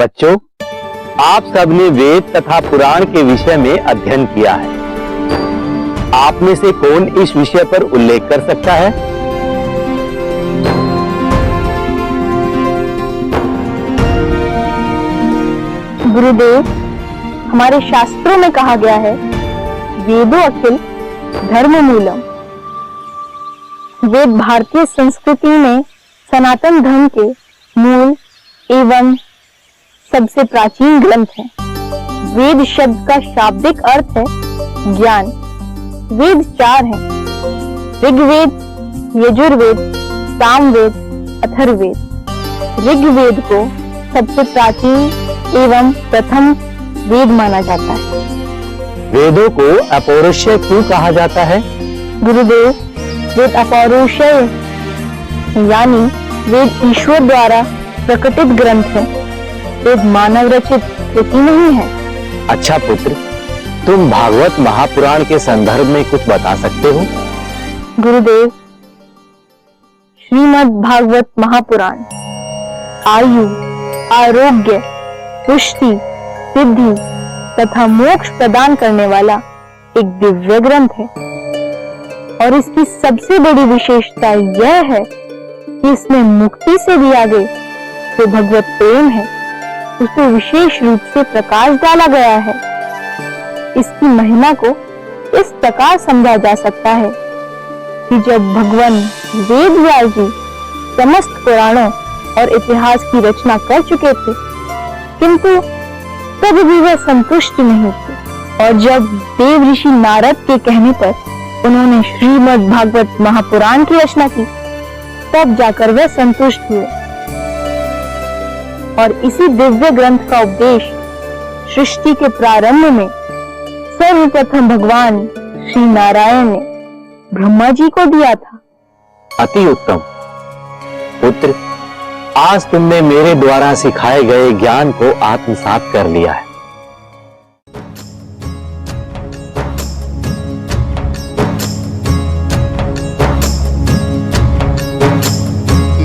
बच्चों, आप सबने वेद तथा पुराण के विषय में अध्ययन किया है। आप में से कौन इस विषय पर उल्लेख कर सकता है? गुरुदेव, हमारे शास्त्रों में कहा गया है, वेदो अखिल धर्म मूलम। वेद भारतीय संस्कृति में सनातन धर्म के मूल एवं सबसे प्राचीन ग्रंथ है। वेद शब्द का शाब्दिक अर्थ है ज्ञान। वेद 4 हैं: ऋग्वेद, यजुर्वेद, सामवेद, अथर्ववेद। ऋग्वेद को सबसे प्राचीन एवं प्रथम वेद माना जाता है। वेदों को अपौरुषेय क्यों कहा जाता है? गुरुदेव, वेद अपौरुषेय यानी वेद ईश्वर द्वारा प्रकटित ग्रंथ है। वेद मानव रचित कृति नहीं है। अच्छा पुत्र, तुम भागवत महापुराण के संदर्भ में कुछ बता सकते हो? गुरुदेव, श्रीमद् भागवत महापुराण आयु, आरोग्य, पुष्टि, सिद्धि तथा मोक्ष प्रदान करने वाला एक दिव्य ग्रंथ है और इसकी सबसे बड़ी विशेषता यह है कि इसमें मुक्ति से भी आगे जो भगवत प्रेम है उस पर विशेष रूप से प्रकाश डाला गया है। इसकी महिमा को इस प्रकार समझा जा सकता है कि जब भगवान वेद व्यास जी समस्त पुराणों और इतिहास की रचना कर चुके थे, किंतु तब भी वह संतुष्ट नहीं थे और जब देव ऋषि नारद के कहने पर उन्होंने श्रीमद् भागवत महापुराण की रचना की, तब जाकर वह संतुष्ट हुए और इसी दिव्य ग्रंथ का उपदेश सृष्टि के प्रारंभ में सर्वप्रथम भगवान श्री नारायण ने ब्रह्मा जी को दिया था। अति उत्तम पुत्र, आज तुमने मेरे द्वारा सिखाए गए ज्ञान को आत्मसात कर लिया है।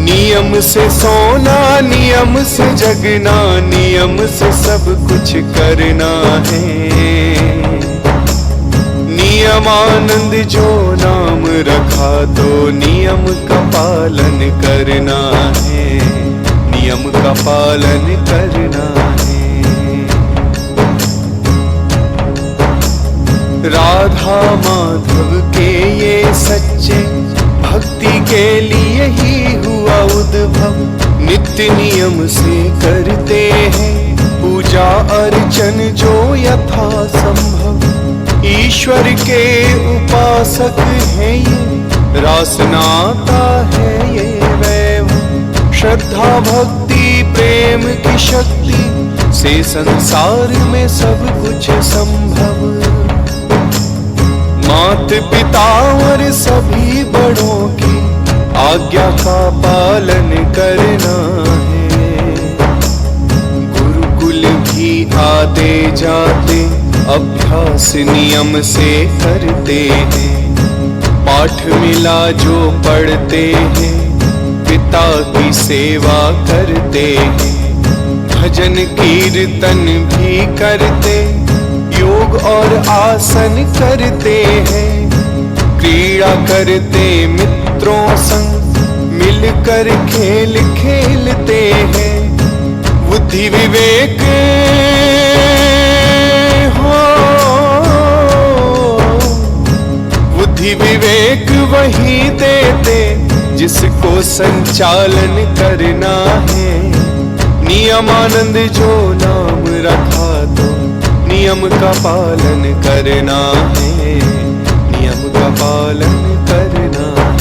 नियम से सोना, नियम से जगना, नियम से सब कुछ करना है। नियमानंद जो नाम रखा तो नियम का पालन करना है। नियम का पालन करना है। राधा माधव के ये सच्चे भक्ति के लिए ही हुआ उद्भव। नित्य नियम से करते हैं पूजा अर्चन जो यथा संभव। ईश्वर के उपासक हैं ये, रास नाता है ये वैभव। श्रद्धा भक्ति प्रेम की शक्ति से संसार में सब कुछ संभव। मात पिता और सभी बड़ों की आज्ञा का पालन करना है। गुरुकुल भी आते जाते अभ्यास नियम से करते हैं। पाठ मिला जो पढ़ते हैं, पिता की सेवा करते हैं। भजन कीर्तन भी करते, योग और आसन करते हैं। क्रीड़ा करते मित्रों संग, मिलकर खेल खेलते हैं। बुद्धि विवेक बुद्धि विवेक वही देते जिसको संचालन करना है। नियमानंद जो नाम रखा तो नियम का पालन करना है। नियम का पालन करना है।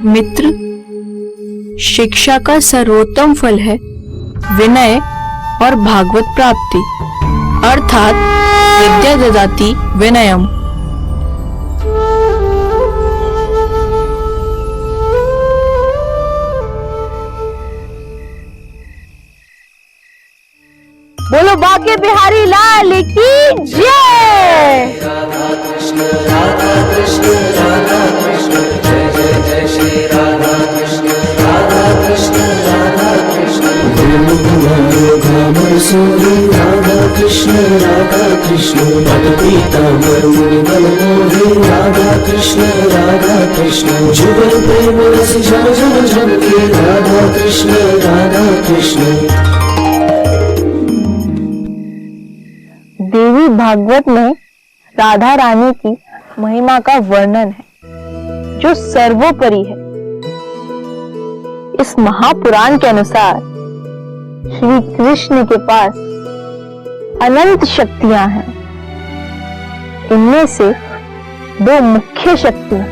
मित्र, शिक्षा का सर्वोत्तम फल है विनय और भागवत प्राप्ति, अर्थात विद्या ददाति विनयम। बोलो बाके बिहारी लाल की जय। राधा कृष्ण पद पीतांबर मुनिमन मोहे राधा कृष्ण जुगल प्रेम रस झम झम झमके राधा कृष्ण। देवी भागवत में राधा रानी की महिमा का वर्णन है जो सर्वोपरि है। इस महापुराण के अनुसार श्री कृष्ण के पास अनंत शक्तियां हैं। इनमें से दो मुख्य शक्ति हैं।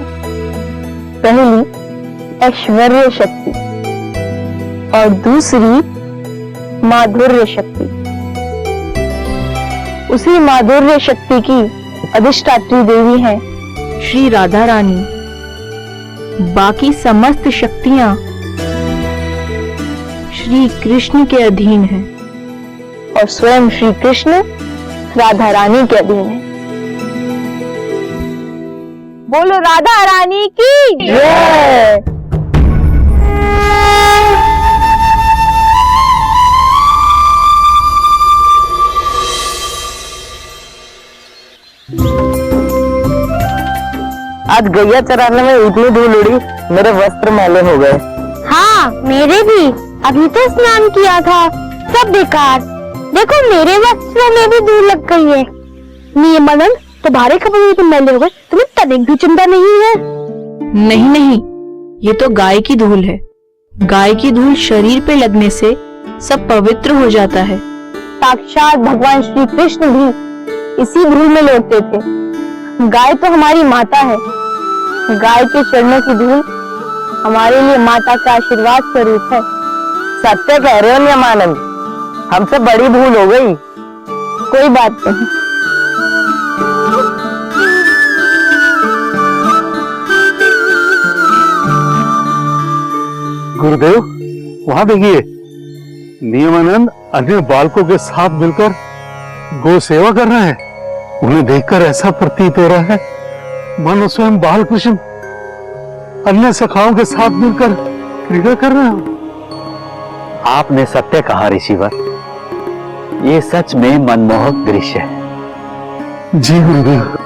पहली ऐश्वर्य शक्ति और दूसरी माधुर्य शक्ति। उसी माधुर्य शक्ति की अधिष्ठात्री देवी है श्री राधा रानी। बाकी समस्त शक्तियां श्री कृष्ण के अधीन हैं और स्वयं श्री कृष्ण राधा रानी के अधीन है। बोलो राधा रानी की जय। आज गैया चराने में इतनी धूल उड़ी, मेरे वस्त्र मैले हो गए। हाँ मेरे भी, अभी तो स्नान किया था, सब बेकार। देखो मेरे वस्त्रों में भी धूल लग गई है। नियमानंद, तुम्हारे कपड़े भी तो मैले हो गए, तुम्हें तनिक भी चिंता नहीं है? नहीं, ये तो गाय की धूल है। गाय की धूल शरीर पे लगने से सब पवित्र हो जाता है। साक्षात भगवान श्री कृष्ण भी इसी धूल में लौटते थे। गाय तो हमारी माता है। गाय के चरणों की धूल हमारे लिए माता का आशीर्वाद स्वरूप है। सत्य कह रहे हो नियमानंद, हमसे बड़ी भूल हो गई। कोई बात नहीं। गुरुदेव, वहां देखिए, नियमानंद अन्य बालकों के साथ मिलकर गौ सेवा कर रहे हैं। उन्हें देखकर ऐसा प्रतीत हो रहा है मानो स्वयं बाल कृष्ण अन्य सखाओं के साथ मिलकर क्रीड़ा कर रहे हो। आपने सत्य कहा ऋषिवर, ये सच में मनमोहक दृश्य है। जी गुरुदेव।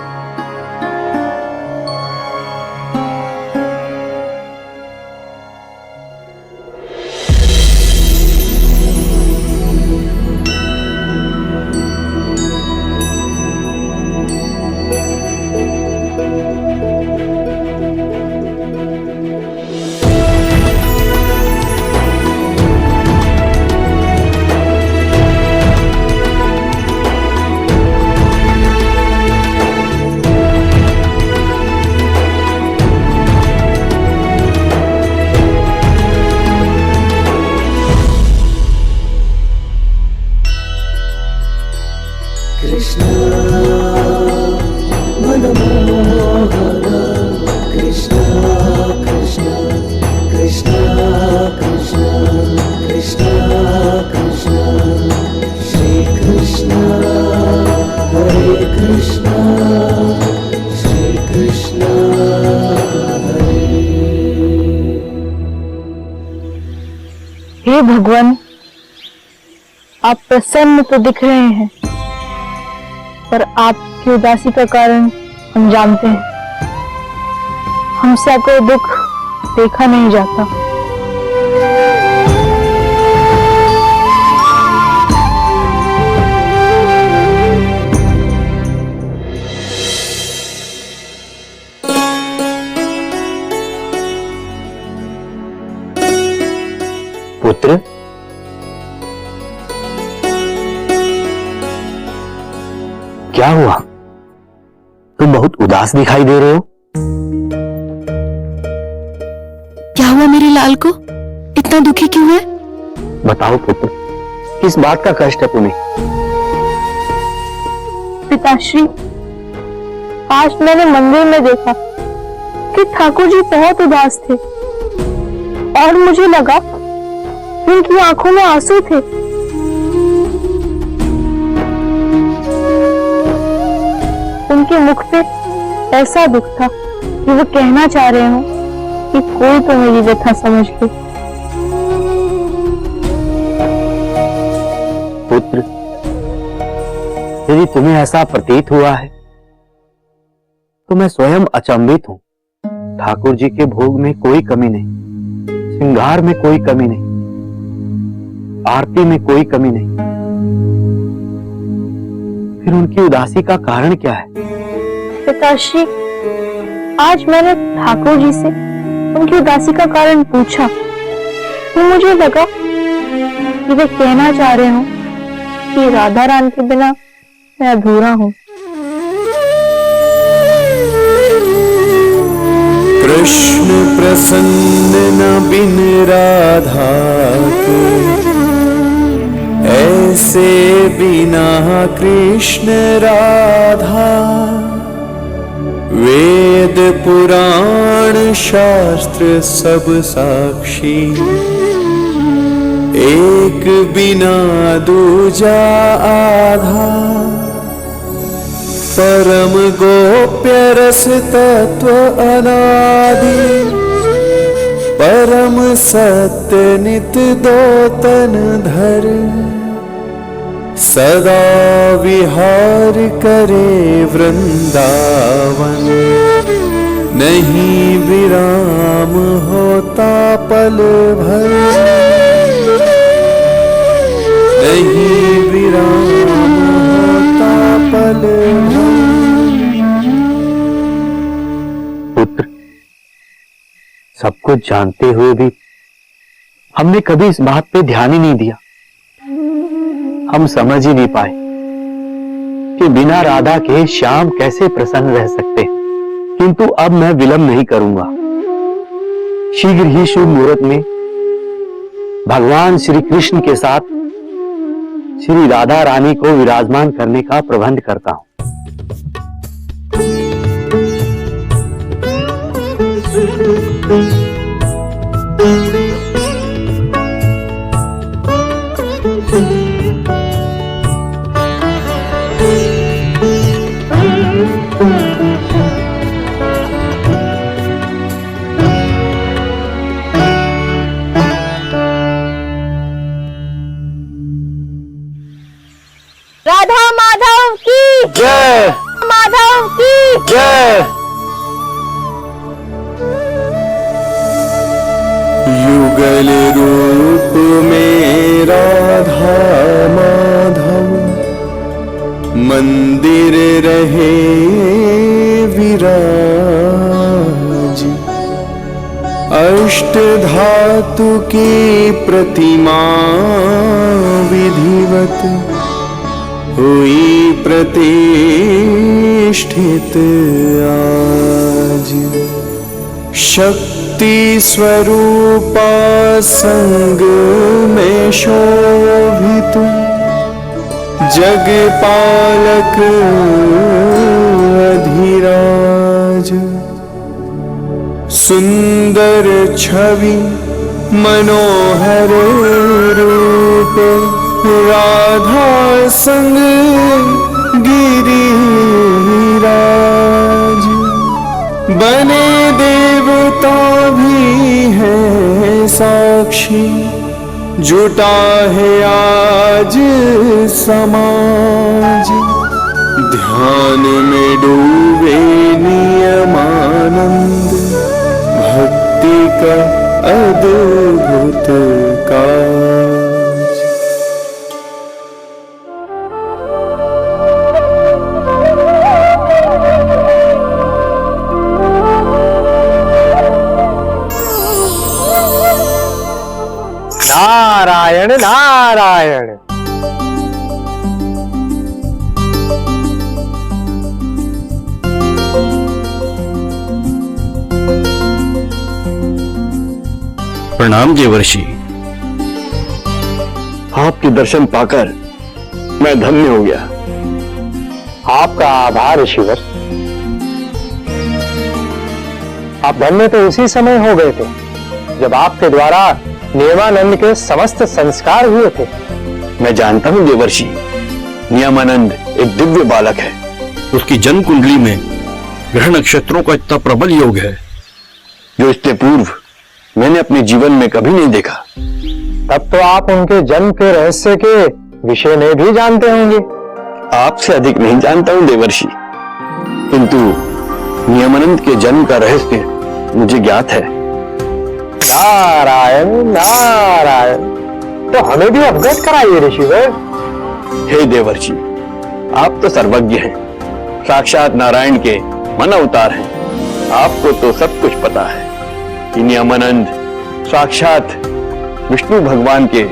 हे भगवान, आप प्रसन्न तो दिख रहे हैं, पर आपकी उदासी का कारण हम जानते हैं। हमसे आपका दुख देखा नहीं जाता। पुत्र, क्या हुआ? तुम बहुत उदास दिखाई दे रहे हो। क्या हुआ मेरे लाल को? इतना दुखी क्यों है? बताओ पुत्र, किस बात का कष्ट है तुम्हें? पिताश्री, आज मैंने मंदिर में देखा कि ठाकुर जी बहुत उदास थे और मुझे लगा उनकी आंखों में आंसू थे। उनके मुख पे ऐसा दुख था कि वो कहना चाह रहे हो कि कोई तो मेरी व्यथा समझ ले। पुत्र, यदि तुम्हें ऐसा प्रतीत हुआ है तो मैं स्वयं अचंभित हूं। ठाकुर जी के भोग में कोई कमी नहीं, श्रृंगार में कोई कमी नहीं, आरती में कोई कमी नहीं, फिर उनकी उदासी का कारण क्या है? पिताश्री, आज मैंने ठाकुर जी से उनकी उदासी का कारण पूछा तो मुझे लगा कि वे कहना चाह रहे हो कि राधा रानी के बिना मैं अधूरा हूं। कृष्ण प्रसन्न न बिन राधा के, ऐसे बिना कृष्ण राधा। वेद पुराण शास्त्र सब साक्षी, एक बिना दूजा आधा। परम गोप्य रस तत्व अनादि, परम सत्य नित दो तन धर। सदा विहार करे वृंदावन, नहीं विराम होता पल भर, नहीं विराम होता पल भर। पुत्र, सब कुछ जानते हुए भी हमने कभी इस बात पे ध्यान ही नहीं दिया। हम समझ ही नहीं पाए कि बिना राधा के श्याम कैसे प्रसन्न रह सकते हैं। किंतु अब मैं विलंब नहीं करूंगा। शीघ्र ही शुभ मुहूर्त में भगवान श्री कृष्ण के साथ श्री राधा रानी को विराजमान करने का प्रबंध करता हूं। राधा माधव की जय, माधव की जय। युगल रूप में राधा माधव, मंदिर रहे विराज। अष्ट धातु की प्रतिमा विधिवत, हुई प्रतिष्ठित आज। शक्ति स्वरूपा संग में शोभित, जगपालक अधिराज। सुंदर छवि मनोहर रूप, राधा संग गिरिराज। बने देवता भी है साक्षी, जुटा है आज समाज। ध्यान में डूबे नियमानंद, भक्ति का अद्भुत काज। नारायण नारायण। प्रणाम देवर्षि। आपके दर्शन पाकर मैं धन्य हो गया। आपका आभार ऋषिवर। आप धन्य तो उसी समय हो गए थे जब आपके द्वारा नियमानंद के समस्त संस्कार हुए थे। मैं जानता हूं देवर्षि, नियमानंद एक दिव्य बालक है। उसकी जन्म कुंडली में ग्रह नक्षत्रों का इतना प्रबल योग है जो इससे पूर्व मैंने अपने जीवन में कभी नहीं देखा। तब तो आप उनके जन्म के रहस्य के विषय में भी जानते होंगे। आपसे अधिक नहीं जानता हूं देवर्षि, किंतु नियमानंद के जन्म का रहस्य मुझे ज्ञात है। नारायण नारायण, तो हमें भी अवगत कराइए ऋषिवर। हे देवर्षि, आप तो सर्वज्ञ हैं, साक्षात नारायण के मन अवतार हैं। आपको तो सब कुछ पता है कि नियमानंद साक्षात विष्णु भगवान के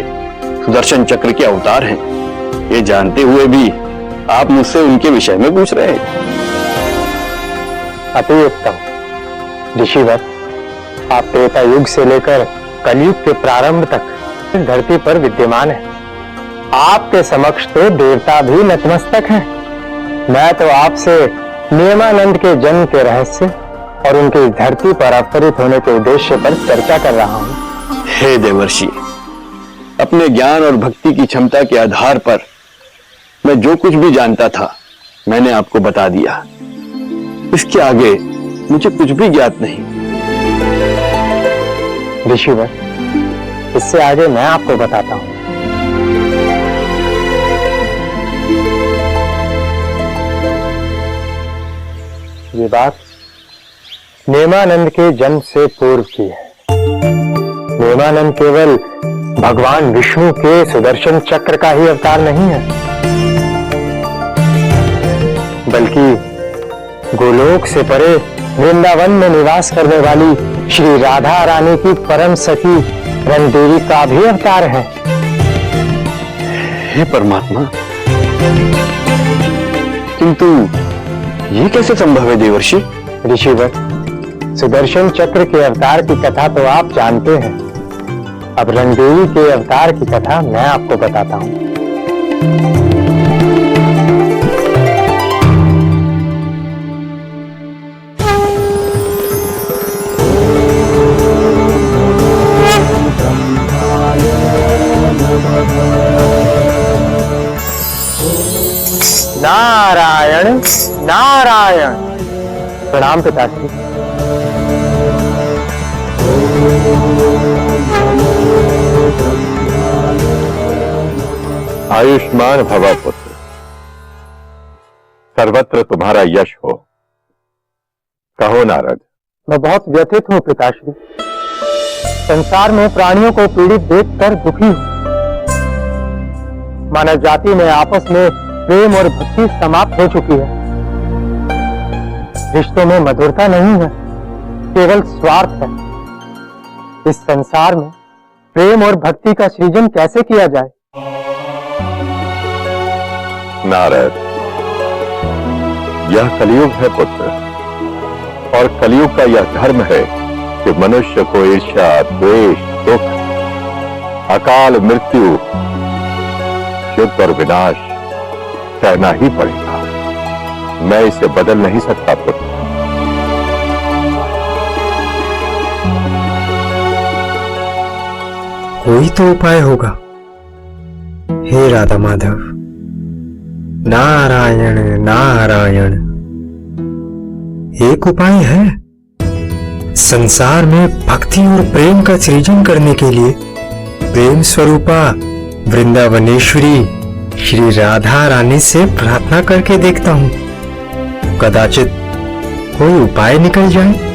सुदर्शन चक्र के अवतार हैं। ये जानते हुए भी आप मुझसे उनके विषय में पूछ रहे हैं। अति उत्तम ऋषिवर, आप त्रेता युग से लेकर कलयुग के प्रारंभ तक धरती पर विद्यमान हैं। आपके समक्ष तो देवता भी नतमस्तक हैं। मैं तो आपसे नियमानंद के जन्म के रहस्य और उनके धरती पर अवतरित होने के उद्देश्य पर चर्चा कर रहा हूं। हे देवर्षि, अपने ज्ञान और भक्ति की क्षमता के आधार पर मैं जो कुछ भी जानता था मैंने आपको बता दिया। इसके आगे मुझे कुछ भी ज्ञात नहीं। ऋषिवर, इससे आगे मैं आपको बताता हूं। ये बात नेमानंद के जन्म से पूर्व की है। नेमानंद केवल भगवान विष्णु के सुदर्शन चक्र का ही अवतार नहीं है, बल्कि गोलोक से परे वृंदावन में निवास करने वाली श्री राधा रानी की परम सखी रणदेवी का भी अवतार है। हे परमात्मा, किंतु ये कैसे संभव है देवर्षि? ऋषिवर, सुदर्शन चक्र के अवतार की कथा तो आप जानते हैं। अब रणदेवी के अवतार की कथा मैं आपको बताता हूं। नारायण नारायण। प्रणाम पिताश्री। आयुष्मान भव पुत्र, सर्वत्र तुम्हारा यश हो। कहो नारद। मैं बहुत व्यथित हूं पिताश्री। संसार में प्राणियों को पीड़ित देखकर दुखी हूं। मानव जाति में आपस में प्रेम और भक्ति समाप्त हो चुकी है। रिश्तों में मधुरता नहीं है, केवल स्वार्थ है। इस संसार में प्रेम और भक्ति का सृजन कैसे किया जाए? नारद, यह कलयुग है पुत्र, और कलयुग का यह धर्म है कि मनुष्य को ईर्ष्या, द्वेष, दुख, अकाल मृत्यु, युद्ध और विनाश सहना ही पड़ेगा। मैं इसे बदल नहीं सकता पुत्र। कोई तो उपाय होगा। हे राधा माधव, नारायण नारायण। एक उपाय है। संसार में भक्ति और प्रेम का सृजन करने के लिए प्रेम स्वरूपा वृंदावनेश्वरी श्री राधा रानी से प्रार्थना करके देखता हूं। कदाचित कोई उपाय निकल जाए।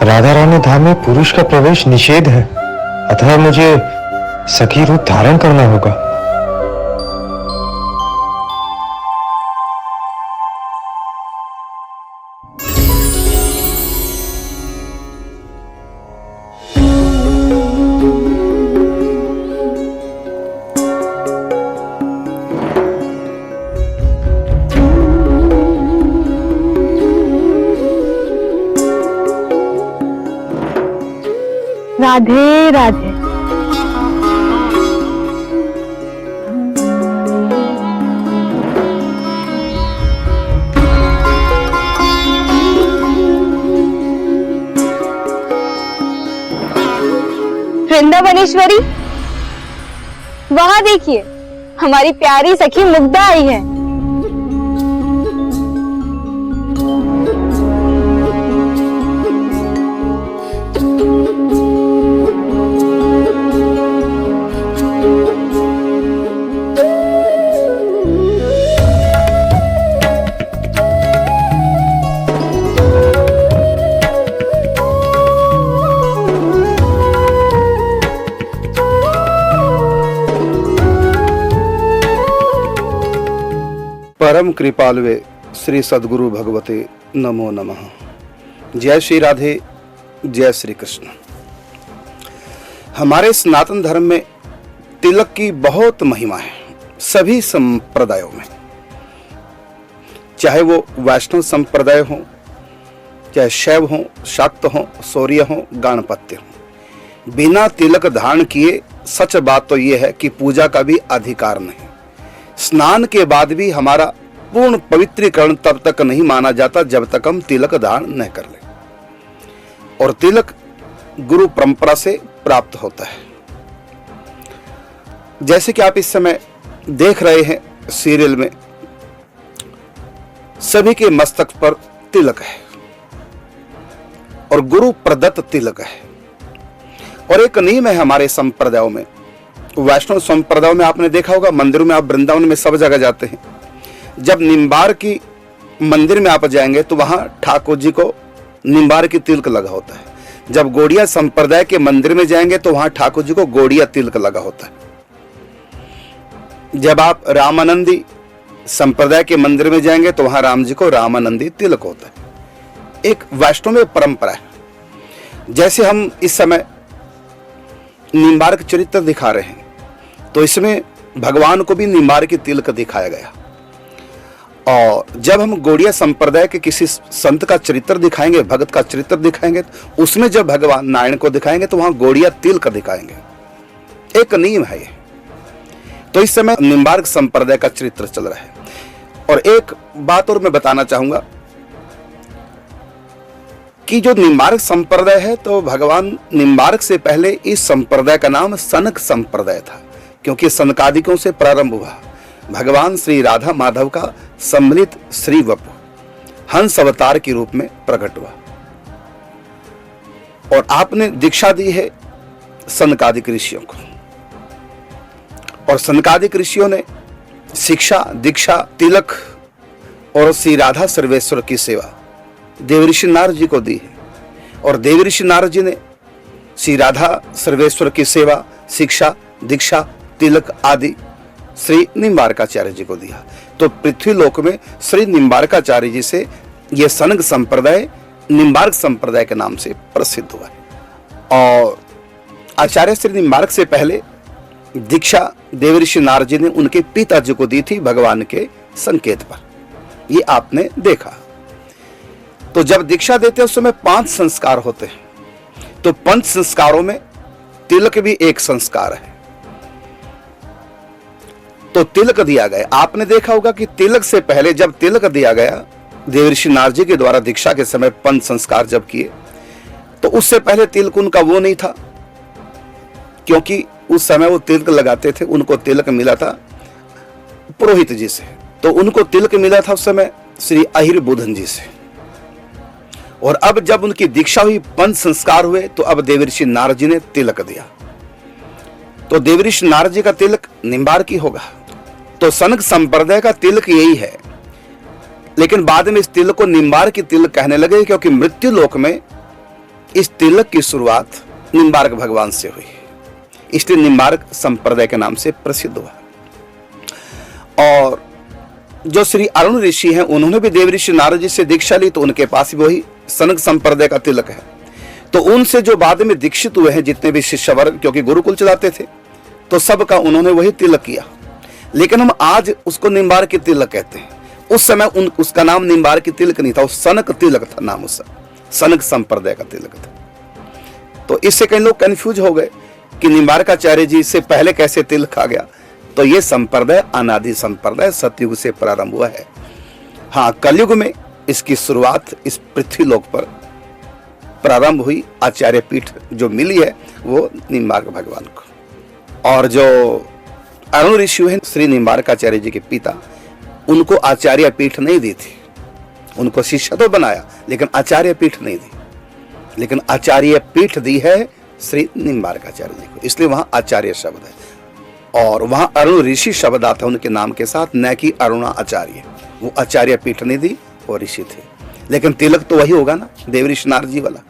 राधा रानी धाम में पुरुष का प्रवेश निषेध है, अतः मुझे सखी रूप धारण करना होगा। राधे राधे। वृंदावनेश्वरी, वहां देखिए, हमारी प्यारी सखी मुग्धा आई है। परम कृपालुवे श्री सद्गुरु भगवते नमो नमः। जय श्री राधे, जय श्री कृष्ण। हमारे सनातन धर्म में तिलक की बहुत महिमा है, सभी संप्रदायों में, चाहे वो वैष्णव संप्रदाय हो, चाहे शैव हो, शाक्त हो, सौर्य हो, गाणपत्य हो, बिना तिलक धारण किए सच बात तो यह है कि पूजा का भी अधिकार नहीं। स्नान के बाद भी हमारा पूर्ण पवित्रीकरण तब तक नहीं माना जाता जब तक हम तिलक धारण न कर लें, और तिलक गुरु परंपरा से प्राप्त होता है। जैसे कि आप इस समय देख रहे हैं सीरियल में, सभी के मस्तक पर तिलक है और गुरु प्रदत्त तिलक है। और एक नियम है हमारे संप्रदायों में, वैष्णव संप्रदायों में आपने देखा होगा, मंदिरों में, आप वृंदावन में सब जगह जाते हैं, जब निम्बार की मंदिर में आप जाएंगे तो वहां ठाकुर जी को निम्बार की तिलक लगा होता है। जब गौड़िया संप्रदाय के मंदिर में जाएंगे तो वहां ठाकुर जी को गौड़िया तिलक लगा होता है। जब आप रामानंदी संप्रदाय के मंदिर में जाएंगे तो वहां राम जी को रामानंदी तिलक होता है। एक वैष्णव में परंपरा है। जैसे हम इस समय निम्बार का चरित्र दिखा रहे हैं, तो इसमें भगवान को भी निम्बार की तिलक दिखाया गया। और जब हम गौड़िया संप्रदाय के किसी संत का चरित्र दिखाएंगे, भगत का चरित्र दिखाएंगे, तो उसमें जब भगवान नारायण को दिखाएंगे तो वहां गौड़िया तिलक दिखाएंगे। एक नियम है ये। तो इस समय निम्बार्क संप्रदाय का चरित्र चल रहा है। और एक बात और मैं बताना चाहूंगा कि जो निम्बार्क संप्रदाय है, तो भगवान निम्बार्क से पहले इस संप्रदाय का नाम सनक संप्रदाय था, क्योंकि सनकादिकों से प्रारंभ हुआ। भगवान श्री राधा माधव का सम्मिलित श्री वपु हंस अवतार के रूप में प्रकट हुआ, और आपने दीक्षा दी है सनकादिक ऋषियों को, और सनकादिक ऋषियों ने शिक्षा, दीक्षा, तिलक और श्री राधा सर्वेश्वर की सेवा देवऋषि नारद जी को दी है। और देवऋषि नारद जी ने श्री राधा सर्वेश्वर की सेवा, शिक्षा, दीक्षा, तिलक आदि श्री निम्बारकाचार्य जी को दिया। तो पृथ्वी लोक में श्री निम्बारकाचार्य जी से यह सनक संप्रदाय निम्बार्क संप्रदाय के नाम से प्रसिद्ध हुआ है। और आचार्य श्री निम्बार्क से पहले दीक्षा देवऋषि नारद जी ने उनके पिताजी को दी थी भगवान के संकेत पर, ये आपने देखा। तो जब दीक्षा देते हैं उस समय 5 संस्कार होते हैं, तो 5 संस्कारों में तिलक भी एक संस्कार है। तो तिलक दिया गया, आपने देखा होगा कि तिलक से पहले जब तिलक दिया गया देवऋषि नारद जी के द्वारा दीक्षा के समय 5 संस्कार जब किए, तो उससे पहले तिलक उनका वो नहीं था, क्योंकि उस समय वो तिलक लगाते थे, उनको तिलक मिला था पुरोहित जी से। तो उनको तिलक मिला था उस समय श्री अहिर बुधन जी से। और अब जब उनकी दीक्षा हुई, 5 संस्कार हुए, तो अब देवऋषि नारद जी ने तिलक दिया। तो देवऋषि नारद जी का तिलक निम्बार की होगा। तो सनक संप्रदाय का तिलक यही है, लेकिन बाद में इस तिलक को निम्बार की तिलक कहने लगे, क्योंकि मृत्यु लोक में इस तिलक की शुरुआत निम्बार्क भगवान से हुई, इसलिए निम्बार्क संप्रदाय के नाम से प्रसिद्ध हुआ। और जो श्री अरुण ऋषि हैं, उन्होंने भी देव ऋषि नारद जी से दीक्षा ली, तो उनके पास भी वही सनक संप्रदाय का तिलक है। तो उनसे जो बाद में दीक्षित हुए हैं जितने भी शिष्य वर्ग, क्योंकि गुरुकुल चलाते थे, तो सबका उन्होंने वही तिलक किया। लेकिन हम आज उसको निम्बार्क की तिलक कहते हैं। उस समय उसका नाम निम्बार्क की तिलक नहीं था, वो सनक तिलक था नाम, उसका सनक संप्रदाय का तिलक था। तो इससे कई लोग कंफ्यूज हो गए कि निम्बार्काचार्य जी से पहले कैसे तिलक आ गया। तो ये संप्रदाय अनादि संप्रदाय सतयुग से प्रारंभ हुआ है। हाँ, कलयुग में इसकी शुरुआत इस पृथ्वी लोक पर प्रारंभ हुई। आचार्य पीठ जो मिली है वो निम्बार्क भगवान को। और जो अरुण ऋषि हैं, श्री निम्बार्काचार्य जी के पिता, उनको आचार्य पीठ नहीं दी थी। उनको शिष्य तो बनाया लेकिन आचार्य पीठ नहीं दी, लेकिन आचार्य पीठ दी है श्री निम्बार्काचार्य जी को, इसलिए वहां आचार्य शब्द है। और वहां अरुण ऋषि शब्द आता है उनके नाम के साथ, न कि अरुणा आचार्य। वो आचार्य पीठ नहीं दी, वो ऋषि थे। लेकिन तिलक तो वही होगा ना, देव ऋषि नारद जी वाला।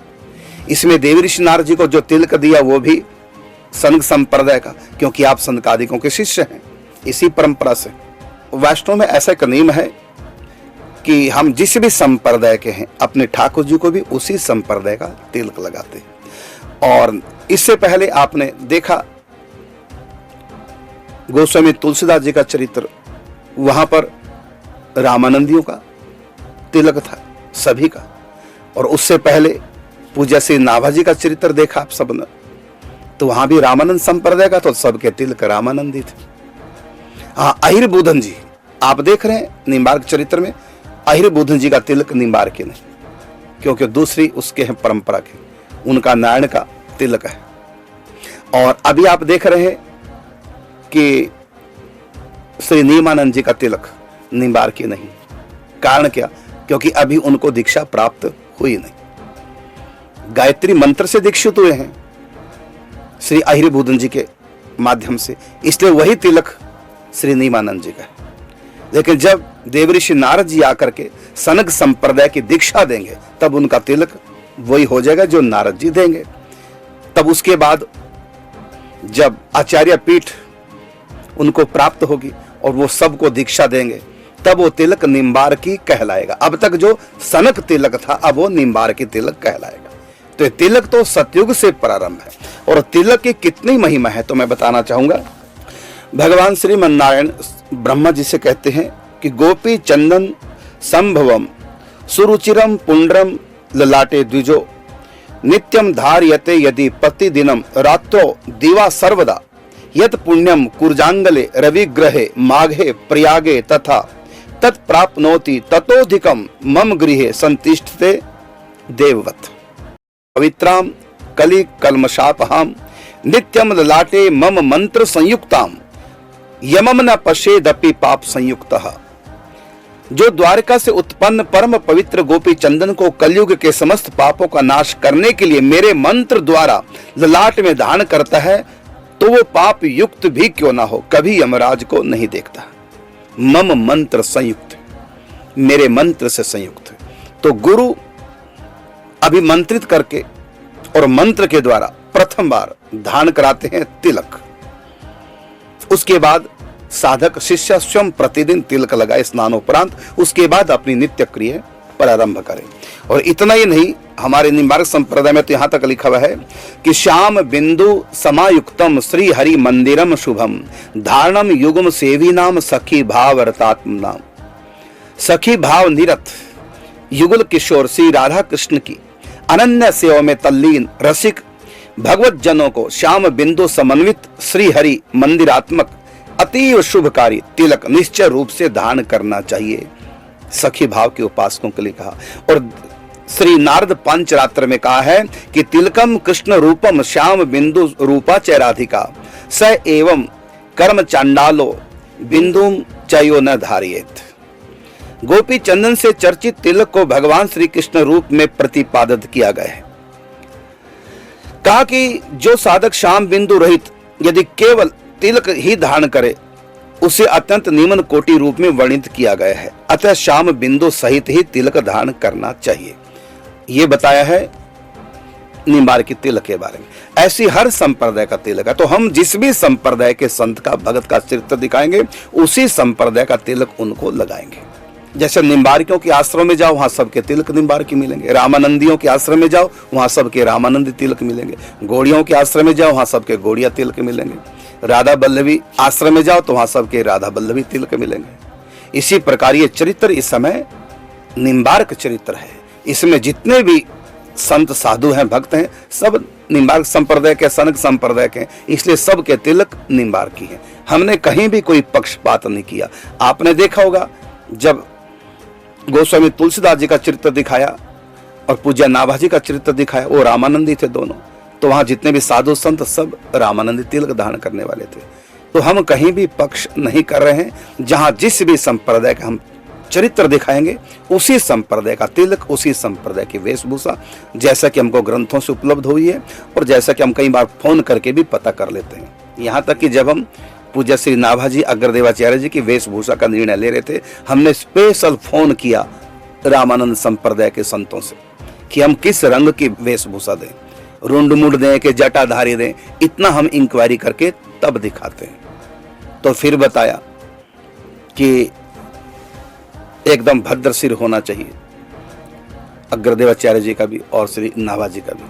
इसमें देव ऋषि नारद जी को जो तिलक दिया वो भी सनक संप्रदाय का, क्योंकि आप सनकादिकों के शिष्य हैं। इसी परंपरा से वैष्णव में ऐसा एक नियम है कि हम जिस भी संप्रदाय के हैं, अपने ठाकुर जी को भी उसी संप्रदाय का तिलक लगाते हैं। और इससे पहले आपने देखा गोस्वामी तुलसीदास जी का चरित्र, वहां पर रामानंदियों का तिलक था सभी का। और उससे पहले पूज्य श्री नाभाजी का चरित्र देखा आप सबने, तो वहां भी रामानंद संप्रदाय का, तो सबके तिलक रामानंदी थे। हाँ, अहिर बुधन जी आप देख रहे हैं निम्बार्क चरित्र में, अहिर बुधन जी का तिलक निम्बार्क के नहीं, क्योंकि दूसरी उसके हैं परंपरा के, उनका नारायण का तिलक है। और अभी आप देख रहे हैं कि श्री नियमानंद जी का तिलक निम्बार्क के नहीं। कारण क्या? क्योंकि अभी उनको दीक्षा प्राप्त हुई नहीं। गायत्री मंत्र से दीक्षित हुए हैं श्री अहिर बुधन जी के माध्यम से, इसलिए वही तिलक श्री नियमानंद जी का है। लेकिन जब देव ऋषि नारद जी आकर के सनक संप्रदाय की दीक्षा देंगे, तब उनका तिलक वही हो जाएगा जो नारद जी देंगे। तब उसके बाद जब आचार्य पीठ उनको प्राप्त होगी और वो सबको दीक्षा देंगे, तब वो तिलक निम्बार्की कहलाएगा। अब तक जो सनक तिलक था, अब वो निम्बार्की तिलक कहलाएगा। तो तिलक तो सतयुग से प्रारंभ है। और तिलक की कितनी महिमा है तो मैं बताना चाहूंगा। भगवान श्रीमन नारायण ब्रह्मा जी से कहते हैं कि गोपी चंदन संभवम सुरुचिरम पुंड्रम ललाटे द्विजो नित्यम धार्यते यदि प्रतिदिनम रात्रो दिवा सर्वदा यत पुण्यम कुर्जांगले रविग्रहे माघे प्रयागे तथा तत्प्राप्नोति ततोधिकम मम गृहे संतिष्ठते देववत् पवित्राम कलि कल्मषापहाम नित्यम ललाटे मम मंत्र संयुक्ताम यमम न पश्येदपि पाप संयुक्तः। जो द्वारका से उत्पन्न परम पवित्र गोपी चंदन को कलयुग के समस्त पापों का नाश करने के लिए मेरे मंत्र द्वारा ललाट में धारण करता है, तो वो पाप युक्त भी क्यों ना हो, कभी यमराज को नहीं देखता। मम मंत्र संयुक्त, मेरे मंत्र से संयुक्त। तो गुरु अभिमंत्रित करके और मंत्र के द्वारा प्रथम बार धारण कराते हैं तिलक। उसके बाद साधक शिष्य स्वयं प्रतिदिन तिलक लगाए स्नानोपरांत, उसके बाद अपनी नित्य क्रिया प्रारंभ करें। और इतना ही नहीं, हमारे निम्बार्क संप्रदाय में तो यहाँ तक लिखा हुआ है कि श्याम बिंदु समायुक्तम श्री हरि मंदिरम शुभम धारणम युगम सेवी नाम सखी भाव रतात्म नाम। सखी भाव निरत युगल किशोर श्री राधा कृष्ण की अनन्य सेवा में तल्लीन रसिक भगवत जनों को श्याम बिंदु समन्वित श्री हरि मंदिरात्मक अतीव शुभकारी तिलक निश्चय रूप से धारण करना चाहिए। सखी भाव के उपासकों के लिए कहा। और श्री नारद पंचरात्र में कहा है कि तिलकम कृष्ण रूपम श्याम बिंदु रूपा च राधिका स एवं कर्म चांडालो बिंदुम चयो न धारियेत। गोपी चंदन से चर्चित तिलक को भगवान श्री कृष्ण रूप में प्रतिपादित किया गया है। कहा कि जो साधक श्याम बिंदु रहित यदि केवल तिलक ही धारण करे, उसे अत्यंत निम्न कोटि रूप में वर्णित किया गया है। अतः श्याम बिंदु सहित ही तिलक धारण करना चाहिए। ये बताया है निम्बार्क की तिलक के बारे में। ऐसी हर संप्रदाय का तिलक है। तो हम जिस भी संप्रदाय के संत का, भगत का चरित्र दिखाएंगे, उसी संप्रदाय का तिलक उनको लगाएंगे। जैसे निम्बार्कियों के आश्रम में जाओ, वहां सबके तिलक निम्बार्की मिलेंगे। रामानंदियों के आश्रम में जाओ, वहां सबके रामानंदी तिलक मिलेंगे। गौड़ियों के आश्रम में जाओ, वहां सबके गौड़िया तिलक मिलेंगे। राधा बल्लभी आश्रम में जाओ तो वहां सबके राधा बल्लभी तिलक मिलेंगे। इसी प्रकार ये चरित्र इस समय निम्बार्क चरित्र है। इसमें जितने भी संत साधु हैं, भक्त हैं, सब निम्बार्क संप्रदाय के, सनक संप्रदाय के, इसलिए सबके तिलक निम्बार्की हैं। हमने कहीं भी कोई पक्षपात नहीं किया। आपने देखा होगा जब गोस्वामी तुलसीदास जी का चरित्र दिखाया और पूज्य नाभाजी का चरित्र दिखाया, वो रामानंदी थे दोनों, तो वहां जितने भी साधु संत सब रामानंदी तिलक धारण करने वाले थे। तो हम कहीं भी पक्ष नहीं कर रहे हैं। जहां जिस भी संप्रदाय का हम चरित्र दिखाएंगे, उसी संप्रदाय का तिलक, उसी संप्रदाय की वेशभूषा, जैसा कि हमको ग्रंथों से उपलब्ध हुई है और जैसा कि हम कई बार फोन करके भी पता कर लेते हैं। यहाँ तक कि जब हम पूज्य श्री नाभाजी अग्रदेवाचार्य जी की वेशभूषा का निर्णय ले रहे थे, हमने स्पेशल फोन किया रामानंद संप्रदाय के संतों से कि हम किस रंग की वेशभूषा दें, रुंड मुंड दें कि जटाधारी दें। इतना हम इंक्वायरी करके तब दिखाते हैं। तो फिर बताया कि एकदम भद्र सिर होना चाहिए, अग्रदेवाचार्य जी का भी और श्री नाभाजी का भी,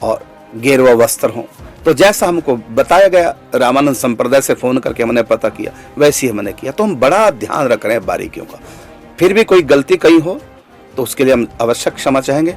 और गेरुआ वस्त्र हो। तो जैसा हमको बताया गया, रामानंद संप्रदाय से फोन करके हमने पता किया, वैसे ही हमने किया। तो हम बड़ा ध्यान रख रहे हैं बारीकियों का। फिर भी कोई गलती कहीं हो तो उसके लिए हम अवश्य क्षमा चाहेंगे।